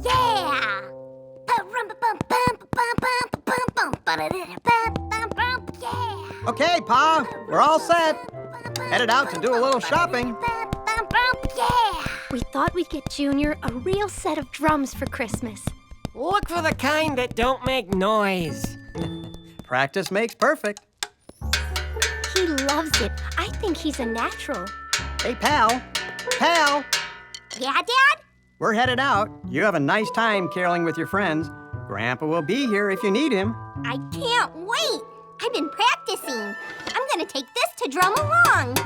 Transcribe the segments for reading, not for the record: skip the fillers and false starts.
Yeah! Yeah! Okay, Pa, we're all set. Headed out to do a little shopping. Yeah! We thought we'd get Junior a real set of drums for Christmas. Look for the kind that don't make noise. Practice makes perfect. He loves it. I think he's a natural. Hey, pal. Pal, Yeah, Dad? we're headed out. You have a nice time caroling with your friends. Grandpa will be here if you need him. I can't wait! I've been practicing. I'm gonna take this to drum along.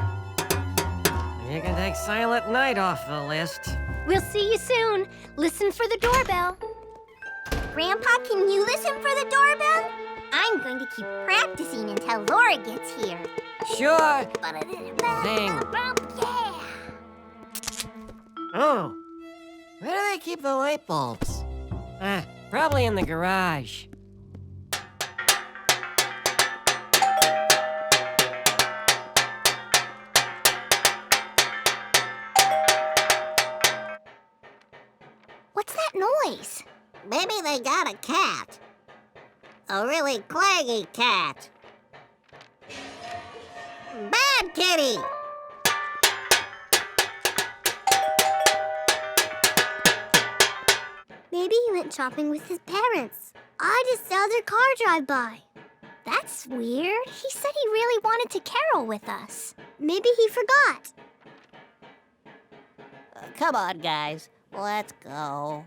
You can take Silent Night off the list. We'll see you soon. Listen for the doorbell. Grandpa, can you listen for the doorbell? I'm going to keep practicing until Laura gets here. Sure. Thing. Yeah! Oh, where do they keep the light bulbs? Probably in the garage. What's that noise? Maybe they got a cat. A really claggy cat. Bad kitty! Maybe he went shopping with his parents. I just saw their car drive by. That's weird. He said he really wanted to carol with us. Maybe he forgot. Come on, guys. Let's go.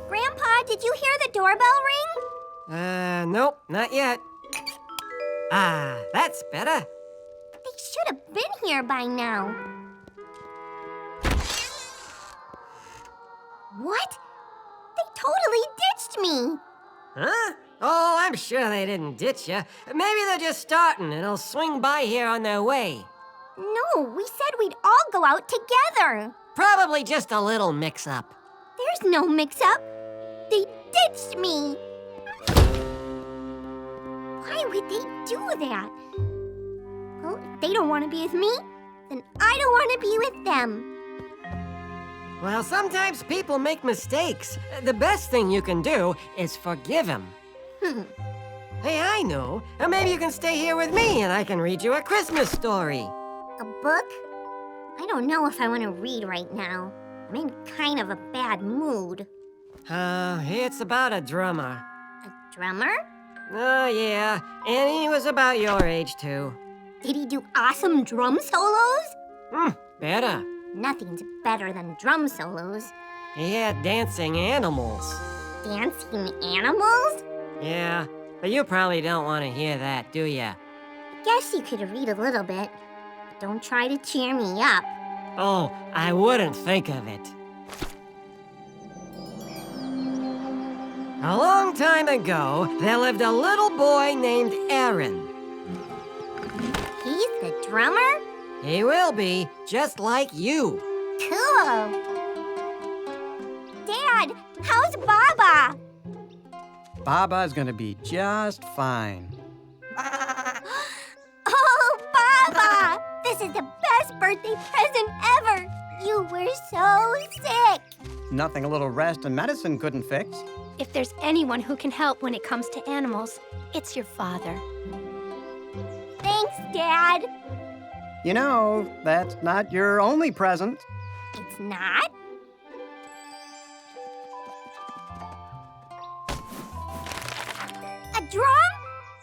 Grandpa, did you hear the doorbell ring? Nope, not yet. That's better. They should have been here by now. What? They totally ditched me. Huh? Oh, I'm sure they didn't ditch you. Maybe they're just starting and they'll swing by here on their way. No, we said we'd all go out together. Probably just a little mix-up. There's no mix-up. They ditched me. Why would they do that? Well, if they don't want to be with me, then I don't want to be with them. Well, sometimes people make mistakes. The best thing you can do is forgive them. Hey, I know. Maybe you can stay here with me and I can read you a Christmas story. A book? I don't know if I want to read right now. I'm in kind of a bad mood. It's about a drummer. A drummer? Oh, yeah. And he was about your age, too. Did he do awesome drum solos? Better. Nothing's better than drum solos. He had dancing animals. Dancing animals? Yeah, but you probably don't want to hear that, do ya? I guess you could read a little bit, but don't try to cheer me up. Oh, I wouldn't think of it. A long time ago, there lived a little boy named Aaron. He's the drummer? He will be, just like you. Cool. Dad, how's Baba? Baba's gonna be just fine. Oh, Baba! This is the best birthday present ever! You were so sick! Nothing a little rest and medicine couldn't fix. If there's anyone who can help when it comes to animals, it's your father. Thanks, Dad. You know, that's not your only present. It's not? A drum?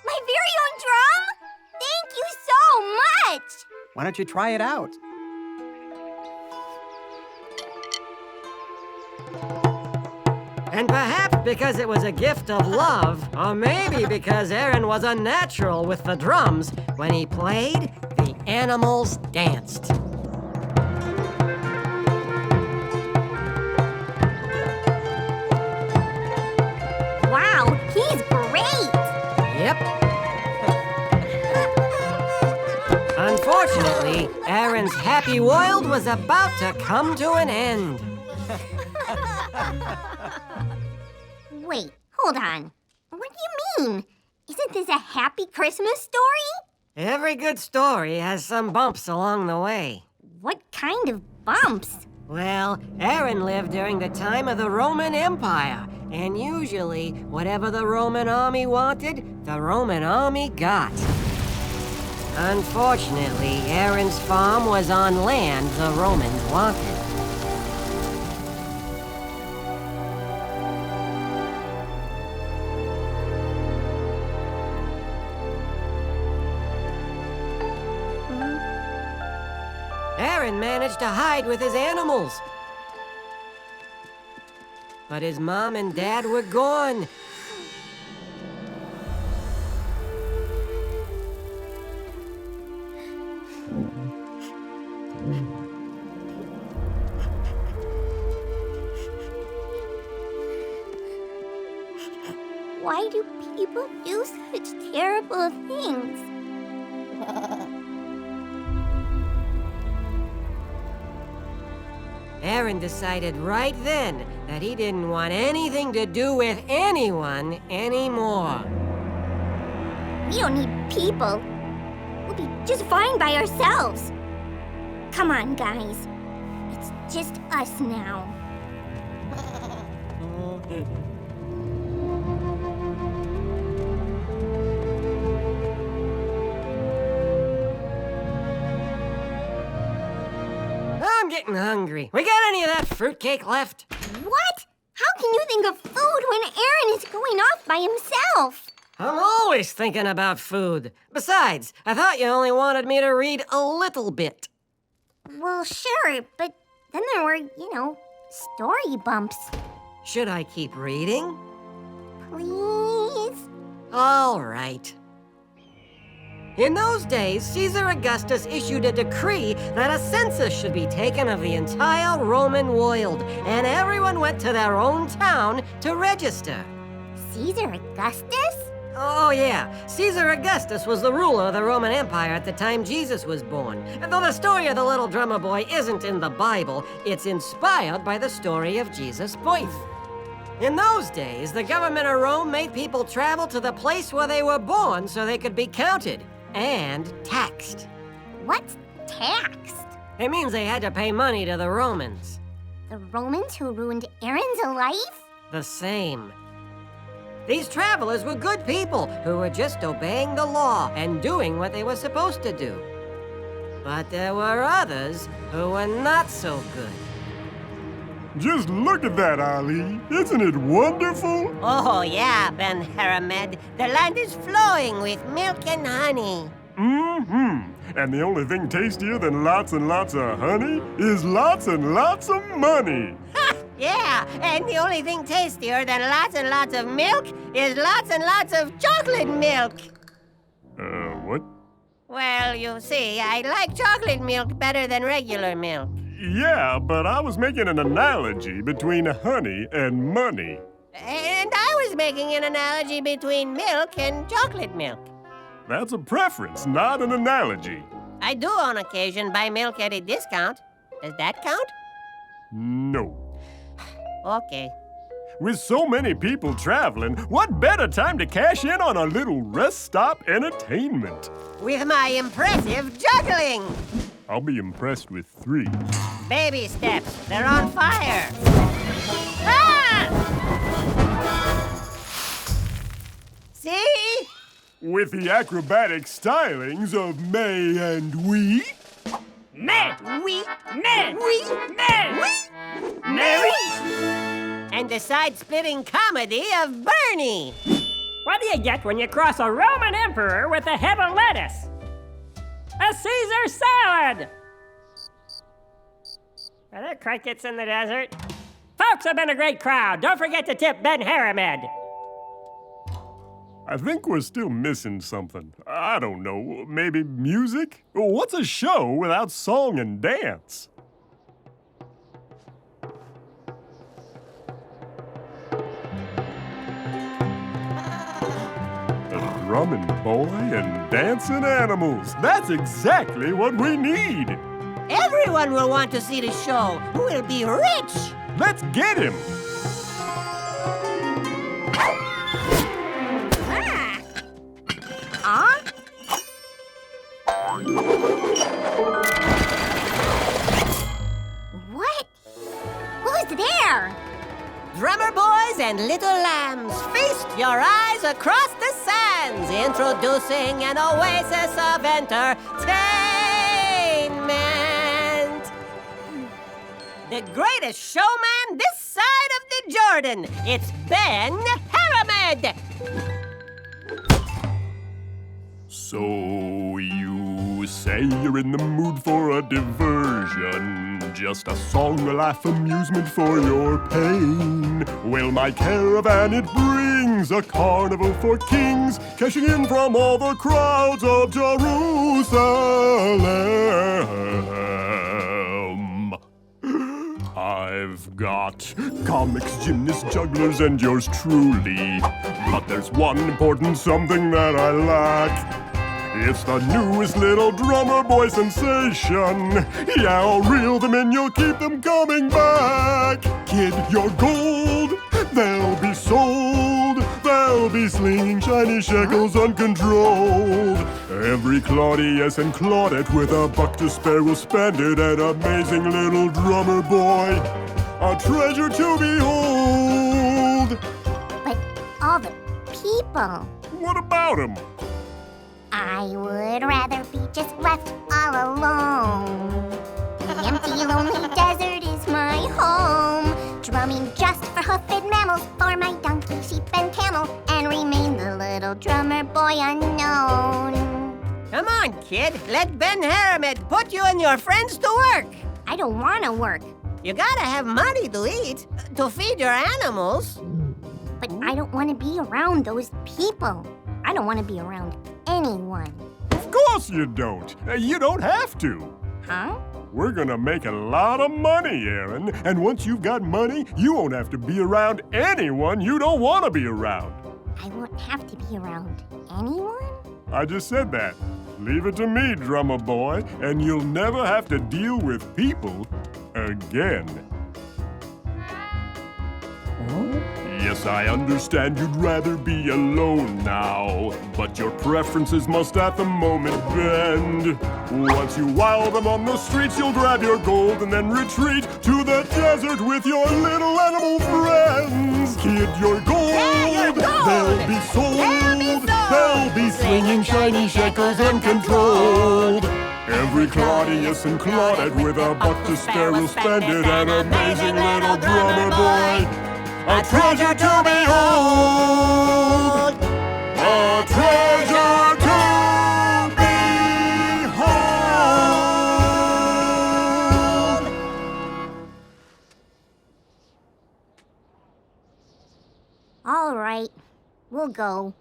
My very own drum? Thank you so much! Why don't you try it out? And perhaps because it was a gift of love, or maybe because Aaron was a natural with the drums, when he played, the animals danced. Wow, he's great! Yep. Unfortunately, Aaron's happy world was about to come to an end. Wait, hold on. What do you mean? Isn't this a happy Christmas story? Every good story has some bumps along the way. What kind of bumps? Well, Aaron lived during the time of the Roman Empire, and usually, whatever the Roman army wanted, the Roman army got. Unfortunately, Aaron's farm was on land the Romans wanted. Aaron managed to hide with his animals. But his mom and dad were gone. Why do people do such terrible things? Aaron decided right then that he didn't want anything to do with anyone anymore. We don't need people. We'll be just fine by ourselves. Come on, guys. It's just us now. I'm getting hungry. We got any of that fruitcake left? What? How can you think of food when Aaron is going off by himself? I'm always thinking about food. Besides, I thought you only wanted me to read a little bit. Well, sure, but then there were, story bumps. Should I keep reading? Please? All right. In those days, Caesar Augustus issued a decree that a census should be taken of the entire Roman world, and everyone went to their own town to register. Caesar Augustus? Oh, yeah. Caesar Augustus was the ruler of the Roman Empire at the time Jesus was born. Though the story of the little drummer boy isn't in the Bible, it's inspired by the story of Jesus' birth. In those days, the government of Rome made people travel to the place where they were born so they could be counted and taxed. What's taxed? It means they had to pay money to the Romans. The Romans who ruined Aaron's life? The same. These travelers were good people who were just obeying the law and doing what they were supposed to do. But there were others who were not so good. Just look at that, Ali. Isn't it wonderful? Oh, yeah, Ben Haramed. The land is flowing with milk and honey. Mm-hmm. And the only thing tastier than lots and lots of honey is lots and lots of money. Yeah, and the only thing tastier than lots and lots of milk is lots and lots of chocolate milk. What? Well, you see, I like chocolate milk better than regular milk. Yeah, but I was making an analogy between honey and money. And I was making an analogy between milk and chocolate milk. That's a preference, not an analogy. I do on occasion buy milk at a discount. Does that count? No. Okay. With so many people traveling, what better time to cash in on a little rest stop entertainment? With my impressive juggling. I'll be impressed with 3. Baby steps. They're on fire. Ah! See? With the acrobatic stylings of May and Wee. Mary! And the side-splitting comedy of Bernie. What do you get when you cross a Roman emperor with a head of lettuce? A Caesar salad! Are there crickets in the desert? Folks have been a great crowd. Don't forget to tip Ben Haramed. I think we're still missing something. I don't know, maybe music? What's a show without song and dance? A drumming boy and dancing animals. That's exactly what we need. Everyone will want to see the show. We'll be rich. Let's get him. What? Who's there? Drummer boys and little lambs, feast your eyes across the sands, introducing an oasis of entertainment. The greatest showman this side of the Jordan, it's Ben Haramed. So you say you're in the mood for a diversion. Just a song, a laugh, amusement for your pain. Well, my caravan, it brings a carnival for kings, cashing in from all the crowds of Jerusalem. I've got comics, gymnasts, jugglers, and yours truly. But there's one important something that I lack. It's the newest little drummer boy sensation. Yeah, I'll reel them in, you'll keep them coming back. Kid, you're gold, they'll be sold. They'll be slinging shiny shekels uncontrolled. Every Claudius and Claudette with a buck to spare will spend it. An amazing little drummer boy, a treasure to behold. But all the people. What about him? I would rather be just left all alone. The empty, lonely desert is my home. Drumming just for hoofed mammals, for my donkey, sheep, and camel, and remain the little drummer boy unknown. Come on, kid. Let Ben Haramed put you and your friends to work. I don't want to work, You gotta have money to eat, to feed your animals. but I don't want to be around those people. I don't want to be around anyone. Of course you don't. You don't have to. Huh? We're gonna make a lot of money, Aaron. And once you've got money, you won't have to be around anyone you don't want to be around. I won't have to be around anyone? I just said that. Leave it to me, drummer boy, and you'll never have to deal with people again. Yes, I understand you'd rather be alone now, but your preferences must at the moment bend. Once you wow them on the streets, you'll grab your gold and then retreat to the desert with your little animal friends. Kid, you're gold. you're gold. They'll be sold. They'll be sold. They'll be slinging shiny shekels uncontrolled. Every Claudius and Claudette with a buck to spare will spend it. An amazing little drummer boy, a treasure to behold. A treasure to behold. All right, we'll go.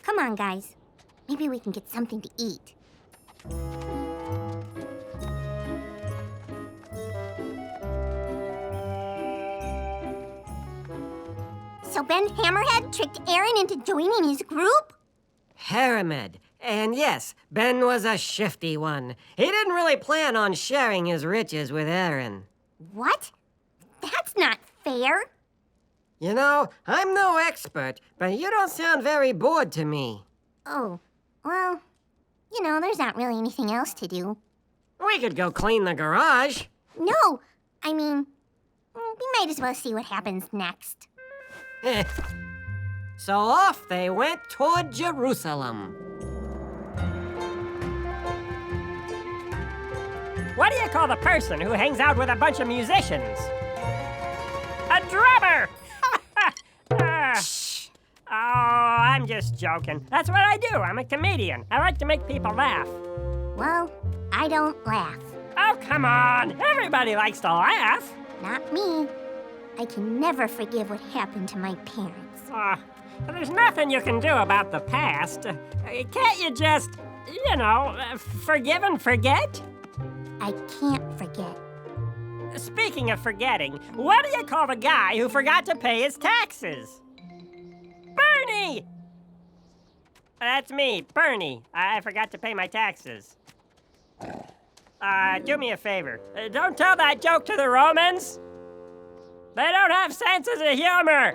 Come on, guys. Maybe we can get something to eat. So Ben Hammerhead tricked Aaron into joining his group? Haramed. And yes, Ben was a shifty one. He didn't really plan on sharing his riches with Aaron. What? That's not fair. You know, I'm no expert, but you don't sound very bored to me. Oh, well, you know, there's not really anything else to do. We could go clean the garage. No, I mean, we might as well see what happens next. So off they went toward Jerusalem. What do you call the person who hangs out with a bunch of musicians? A drummer! Oh, I'm just joking. That's what I do. I'm a comedian. I like to make people laugh. Well, I don't laugh. Oh, come on. Everybody likes to laugh. Not me. I can never forgive what happened to my parents. There's nothing you can do about the past. Can't you just, forgive and forget? I can't forget. Speaking of forgetting, what do you call the guy who forgot to pay his taxes? Bernie! That's me, Bernie. I forgot to pay my taxes. Do me a favor. Don't tell that joke to the Romans. They don't have senses of humor.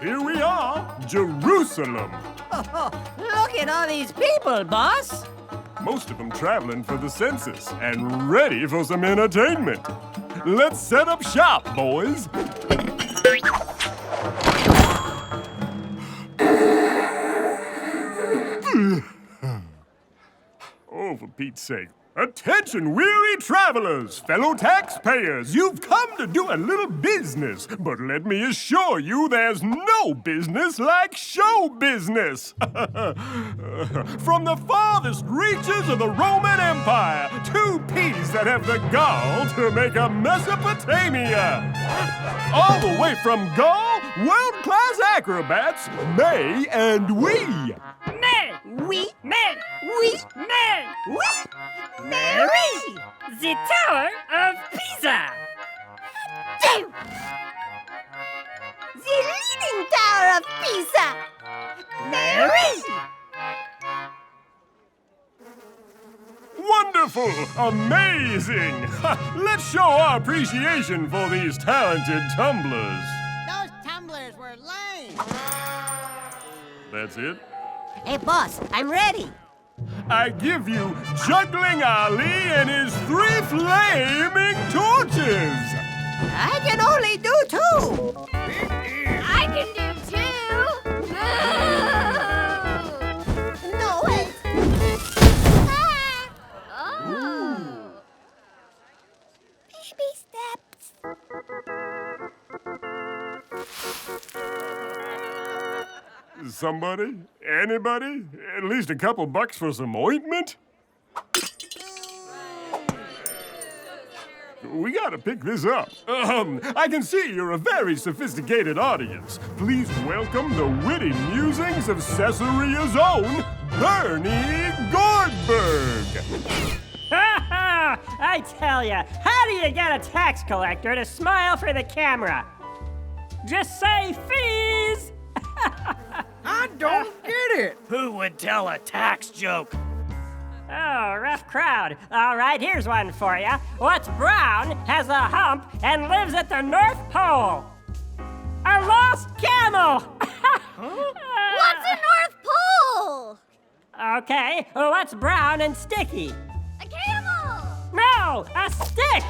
Here we are, Jerusalem. Look at all these people, boss. Most of them traveling for the census and ready for some entertainment. Let's set up shop, boys. Oh, for Pete's sake. Attention, weary travelers, fellow taxpayers. You've come to do a little business, but let me assure you there's no business like show business. From the farthest reaches of the Roman Empire, two peas that have the gall to make a Mesopotamia. All the way from Gaul, world-class acrobats, May and we. Mary! The Tower of Pisa! The Leaning Tower of Pisa! Mary! Wonderful! Amazing! Let's show our appreciation for these talented tumblers. Those tumblers were lame. That's it? Hey, boss, I'm ready. I give you Juggling Ali and his 3 flaming torches! I can only do 2. I can do too. No way! Oh. Baby steps. Somebody? Anybody? At least a couple bucks for some ointment? We gotta pick this up. I can see you're a very sophisticated audience. Please welcome the witty musings of Caesarea's own Bernie Goldberg. I tell ya, how do you get a tax collector to smile for the camera? Just say fees! I don't get it. Who would tell a tax joke? Oh, rough crowd. All right, here's one for you. What's brown, has a hump, and lives at the North Pole? A lost camel! What's a North Pole? Okay, what's brown and sticky? A camel! No, a stick!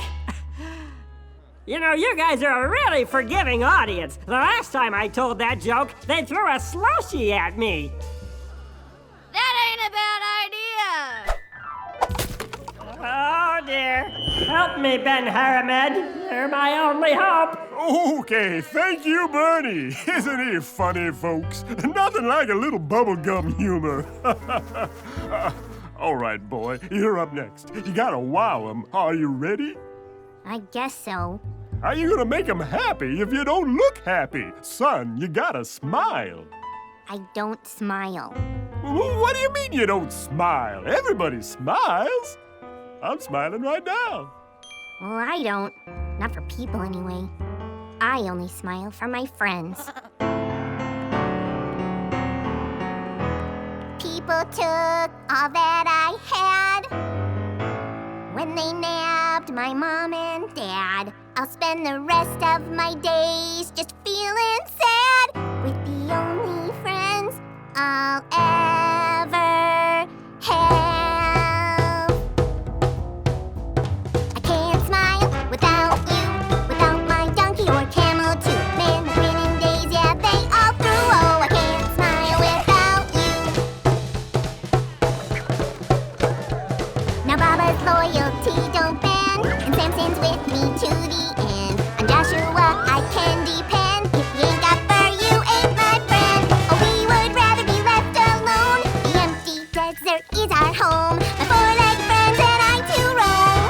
You know, you guys are a really forgiving audience. The last time I told that joke, they threw a slushie at me. That ain't a bad idea. Oh, dear. Help me, Ben Haramed. You're my only hope. Okay, thank you, Bernie. Isn't he funny, folks? Nothing like a little bubblegum humor. All right, boy, you're up next. You gotta wow 'em. Are you ready? I guess so. How you gonna make 'em happy if you don't look happy? Son, you gotta smile. I don't smile. What do you mean you don't smile? Everybody smiles. I'm smiling right now. Well, I don't. Not for people, anyway. I only smile for my friends. People took all that I had when they nabbed my mom and dad. I'll spend the rest of my days just feeling sad with the only friends I'll ever have. I can't smile without you, without my donkey or camel too. Man, the grinning days, yeah, they all through. Oh, I can't smile without you. Now Baba's loyalty don't bend, and Samson's with me to the end. On Joshua I can depend. If he ain't got fur, you ain't my friend. Oh, we would rather be left alone. The empty desert is our home. My four-legged friends and I to roam.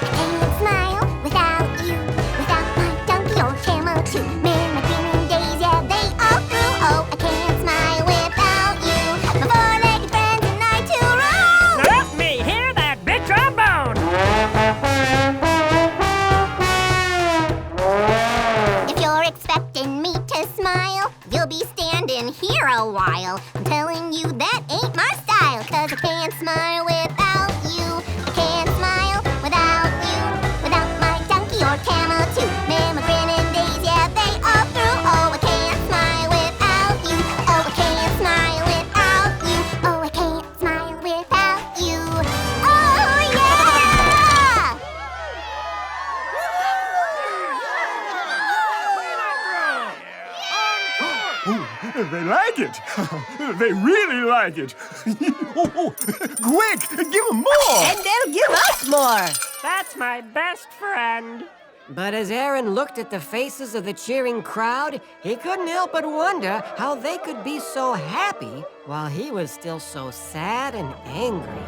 I can't smile without you, without my donkey or camel too. Man, my grinning days, yeah, they all through. Oh, I can't smile without you, my four-legged friends and I to roam. Let me hear that big trombone. If you're expecting me to smile, you'll be standing here a while. I'm telling you that ain't my style, 'cause I can't smile without you. I can't smile without you, without my donkey or camel too. Man, my grinning days, yeah, they all They like it. They really like it. Quick, give them more. And they'll give us more. That's my best friend. But as Aaron looked at the faces of the cheering crowd, he couldn't help but wonder how they could be so happy while he was still so sad and angry.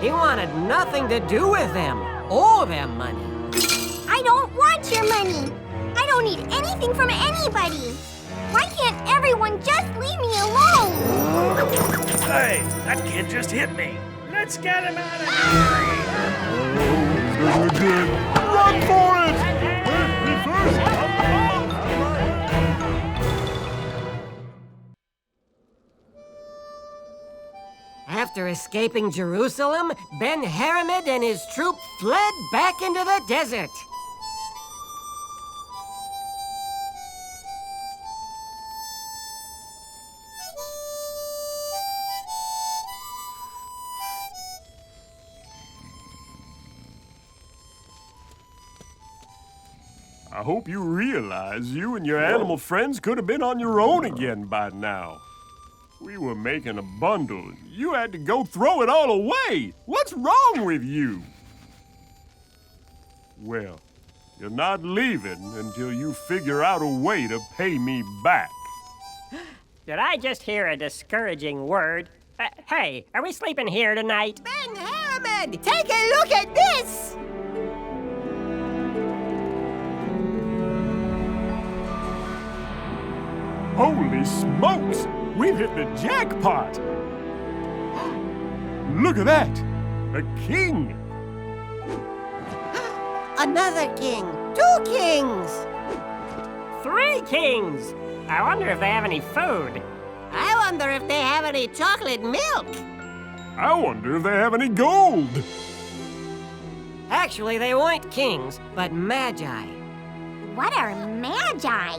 He wanted nothing to do with them or their money. I don't want your money. I don't need anything from anybody. Why can't everyone just leave me alone? Hey, that kid just hit me. Let's get him out of here. Oh, this good. Run for it! Hit me first. After escaping Jerusalem, Ben-Haramid and his troop fled back into the desert. I hope you realize you and your animal friends could have been on your own again by now. We were making a bundle. You had to go throw it all away. What's wrong with you? Well, you're not leaving until you figure out a way to pay me back. Did I just hear a discouraging word? Hey, are we sleeping here tonight? Ben-Haramid, take a look at this. Holy smokes! We've hit the jackpot! Look at that! A king! Another king. 2 kings. 3 kings! I wonder if they have any food. I wonder if they have any chocolate milk. I wonder if they have any gold! Actually, they weren't kings, but magi. What are magi?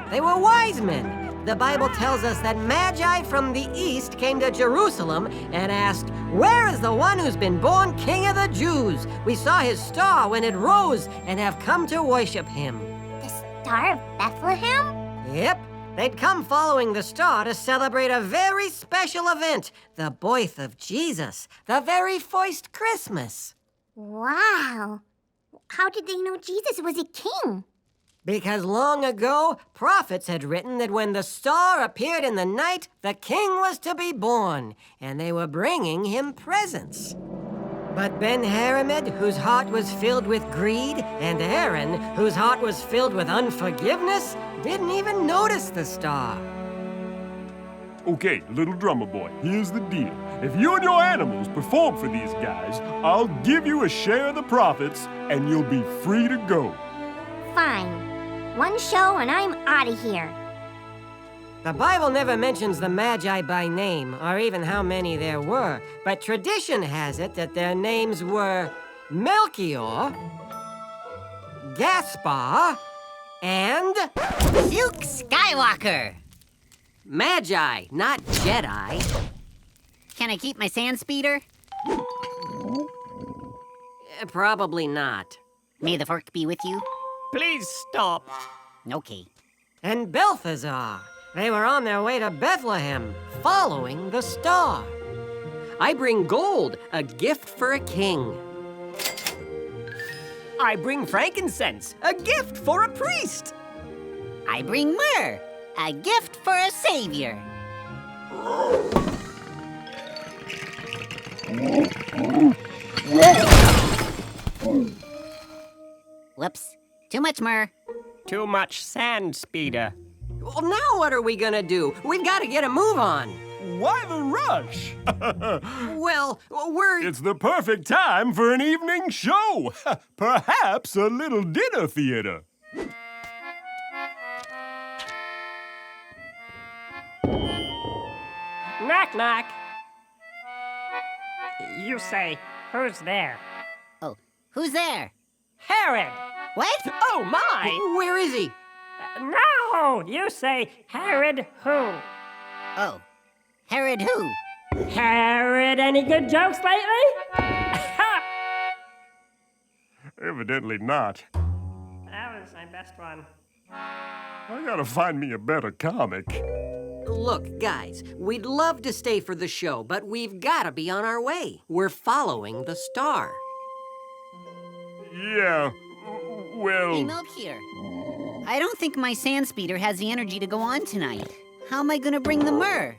They were wise men. The Bible tells us that magi from the east came to Jerusalem and asked, "Where is the one who's been born King of the Jews? We saw his star when it rose and have come to worship him." The Star of Bethlehem? Yep, they'd come following the star to celebrate a very special event, the birth of Jesus, the very first Christmas. Wow. How did they know Jesus was a king? Because long ago, prophets had written that when the star appeared in the night, the king was to be born, and they were bringing him presents. But Ben-Haramid, whose heart was filled with greed, and Aaron, whose heart was filled with unforgiveness, didn't even notice the star. Okay, little drummer boy, here's the deal. If you and your animals perform for these guys, I'll give you a share of the profits, and you'll be free to go. Fine. 1 show and I'm out of here. The Bible never mentions the Magi by name, or even how many there were, but tradition has it that their names were Melchior, Gaspar, and Luke Skywalker. Magi, not Jedi. Can I keep my sand speeder? Probably not. May the fork be with you. Please stop. Okay. And Balthazar. They were on their way to Bethlehem, following the star. I bring gold, a gift for a king. I bring frankincense, a gift for a priest. I bring myrrh, a gift for a savior. Whoops. Too much myrrh. Too much sand speeder. Well, now what are we gonna do? We've got to get a move on. Why the rush? Well, we're... It's the perfect time for an evening show. Perhaps a little dinner theater. Knock, knock. You say, who's there? Oh, who's there? Herod. What? Oh, my. Where is he? No, you say Herod who? Oh, Herod who? Herod, any good jokes lately? Evidently not. That was my best one. I gotta find me a better comic. Look, guys, we'd love to stay for the show, but we've got to be on our way. We're following the star. Yeah, well... Hey, Milk here. I don't think my sand speeder has the energy to go on tonight. How am I gonna bring the myrrh?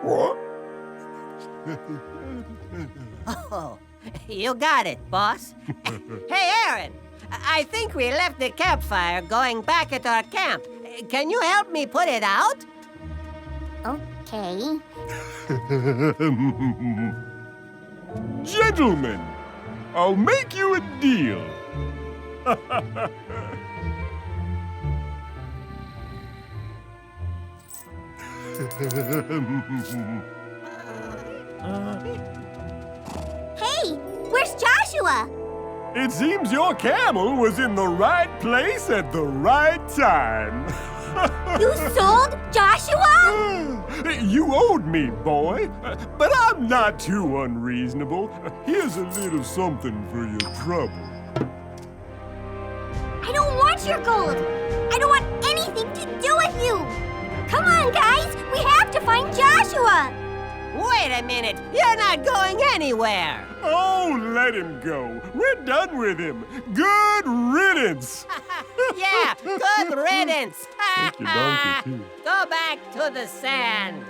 What? Oh, you got it, boss. Hey, Aaron, I think we left the campfire going back at our camp. Can you help me put it out? Okay. Gentlemen, I'll make you a deal. Hey, where's Joshua? It seems your camel was in the right place at the right time. You sold Joshua? You owed me, boy, but I'm not too unreasonable. Here's a little something for your trouble. I don't want your gold. I don't want anything to do with you. Come on, guys. We have to find Joshua. Wait a minute, you're not going anywhere. Oh, let him go. We're done with him. Good riddance. Yeah, good riddance. Take your donkey, too. Go back to the sand.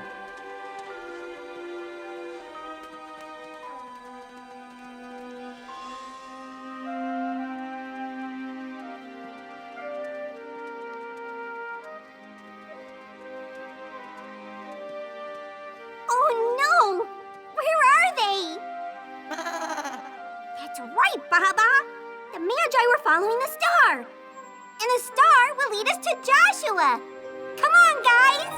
Oh, no. Where are they? That's right, Baba. The Magi were following the star. And the star will lead us to Joshua. Come on, guys.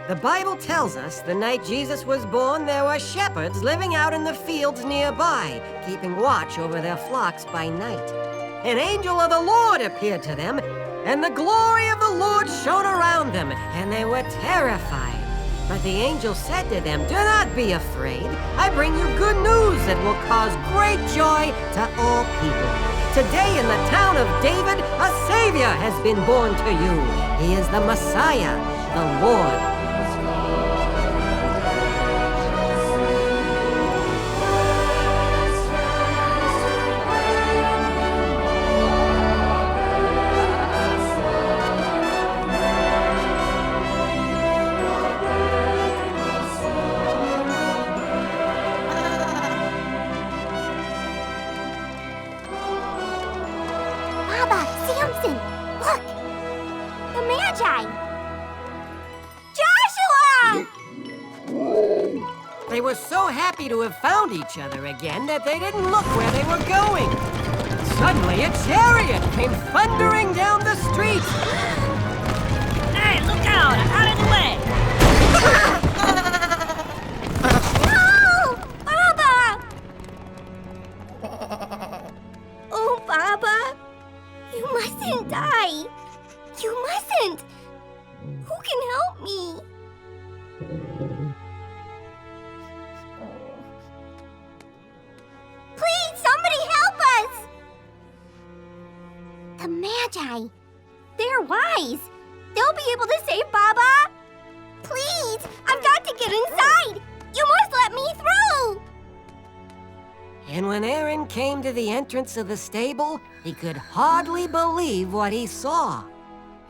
The Bible tells us the night Jesus was born, there were shepherds living out in the fields nearby, keeping watch over their flocks by night. An angel of the Lord appeared to them, and the glory of the Lord shone around them, and they were terrified. But the angel said to them, "Do not be afraid. I bring you good news that will cause great joy to all people. Today in the town of David, a Savior has been born to you. He is the Messiah, the Lord." Baba, Samson, look. The Magi. Joshua! They were so happy to have found each other again that they didn't look where they were going. Suddenly, a chariot came thundering down the street. Hey, look out! Out of the way! No! Baba! Oh, Baba. You mustn't die. You mustn't. Who can help me? Please, somebody help us! The Magi. They're wise. They'll be able to save Baba. Please, I've got to get inside. You must let me through. And when Aaron came to the entrance of the stable, he could hardly believe what he saw.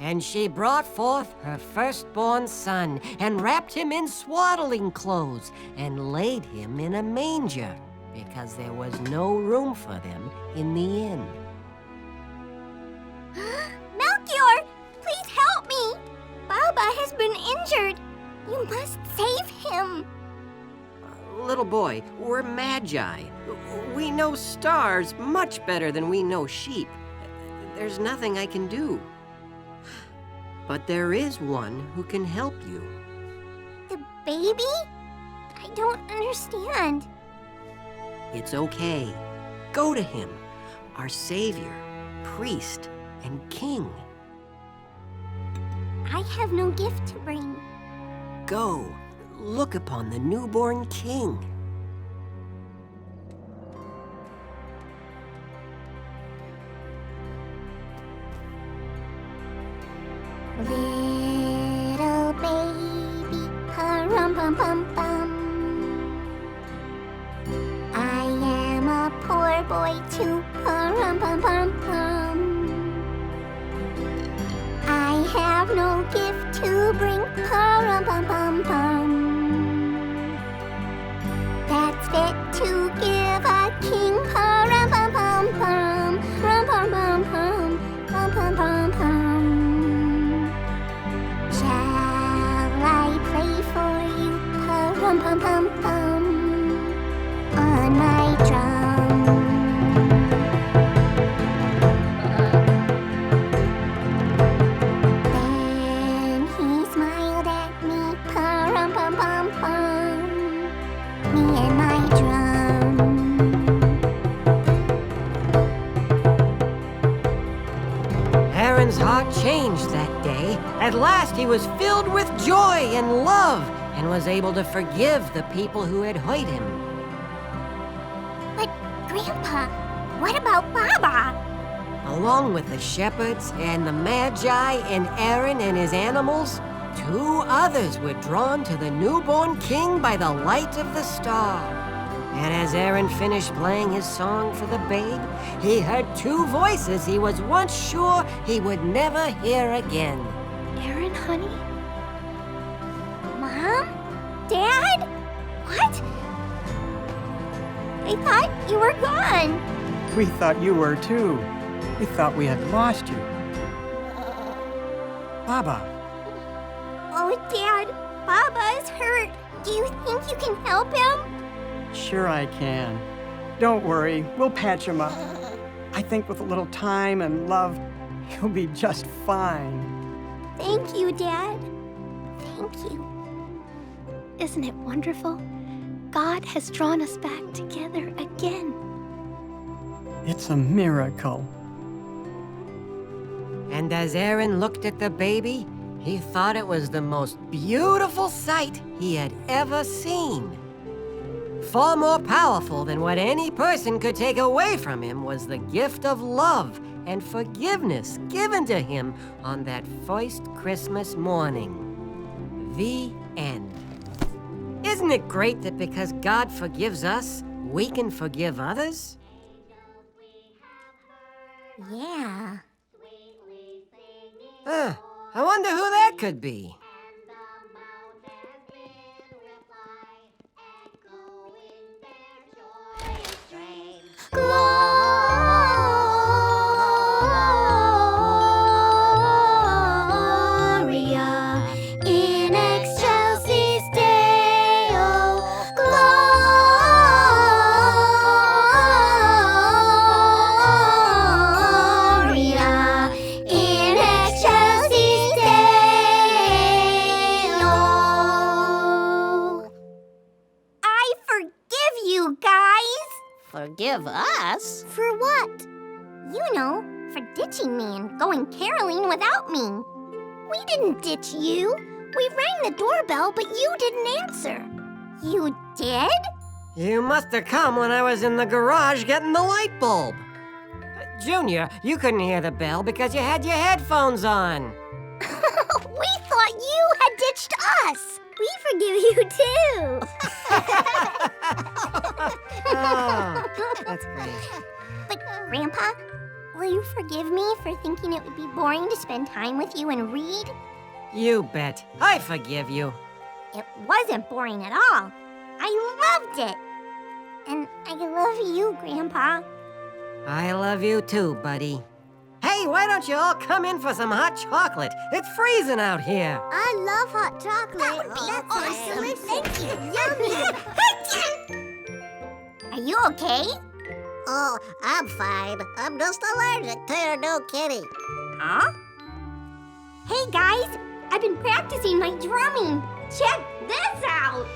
And she brought forth her firstborn son, and wrapped him in swaddling clothes, and laid him in a manger, because there was no room for them in the inn. Melchior, please help me. Baba has been injured. You must save him. Little boy, we're magi. We know stars much better than we know sheep. There's nothing I can do. But there is one who can help you. The baby? I don't understand. It's okay. Go to him, our Savior, priest, and king. I have no gift to bring. Go, look upon the newborn king. Little baby, pa-rum-pum-pum-pum. I am a poor boy too, pa-rum-pum-pum-pum. I have no gift to bring, pa-rum-pum-pum-pum. That's fit to give a king, pa-rum-pum-pum-pum, rum-pum-pum-pum, pum-pum-pum-pum. Shall I play for you, pa-rum-pum-pum-pum, on my drum? Then he smiled at me, pa-rum-pum-pum-pum, me and my drum. Aaron's heart changed that day. At last he was filled with joy and love and was able to forgive the people who had hurt him. But, Grandpa, what about Baba? Along with the shepherds and the Magi and Aaron and his animals, 2 others were drawn to the newborn king by the light of the star. And as Aaron finished playing his song for the babe, he heard 2 voices he was once sure he would never hear again. Aaron, honey? Mom? Dad? What? I thought you were gone. We thought you were too. We thought we had lost you. Baba, Oh, Dad, Baba's hurt. Do you think you can help him? sure I can. Don't worry, we'll patch him up. I think with a little time and love, he'll be just fine. Thank you, Dad. Thank you. Isn't it wonderful? God has drawn us back together again. It's a miracle. And as Aaron looked at the baby, he thought it was the most beautiful sight he had ever seen. Far more powerful than what any person could take away from him was the gift of love and forgiveness given to him on that first Christmas morning. The end. Isn't it great that because God forgives us, we can forgive others? Yeah. I wonder who that could be. Gloria in excelsis Deo. Gloria in excelsis Deo. I forgive you guys. Forgive us? For what? You know, for ditching me and going caroling without me. We didn't ditch you. We rang the doorbell, but you didn't answer. You did? You must have come when I was in the garage getting the light bulb. Junior, you couldn't hear the bell because you had your headphones on. We thought you had ditched us. We forgive you too. Oh, that's great. But, Grandpa, will you forgive me for thinking it would be boring to spend time with you and read? You bet. I forgive you. It wasn't boring at all. I loved it. And I love you, Grandpa. I love you too, buddy. Hey, why don't you all come in for some hot chocolate? It's freezing out here. I love hot chocolate. That would be awesome. Thank you. Yummy. Are you okay? Oh, I'm fine. I'm just allergic to your new kitty. Huh? Hey, guys. I've been practicing my drumming. Check this out.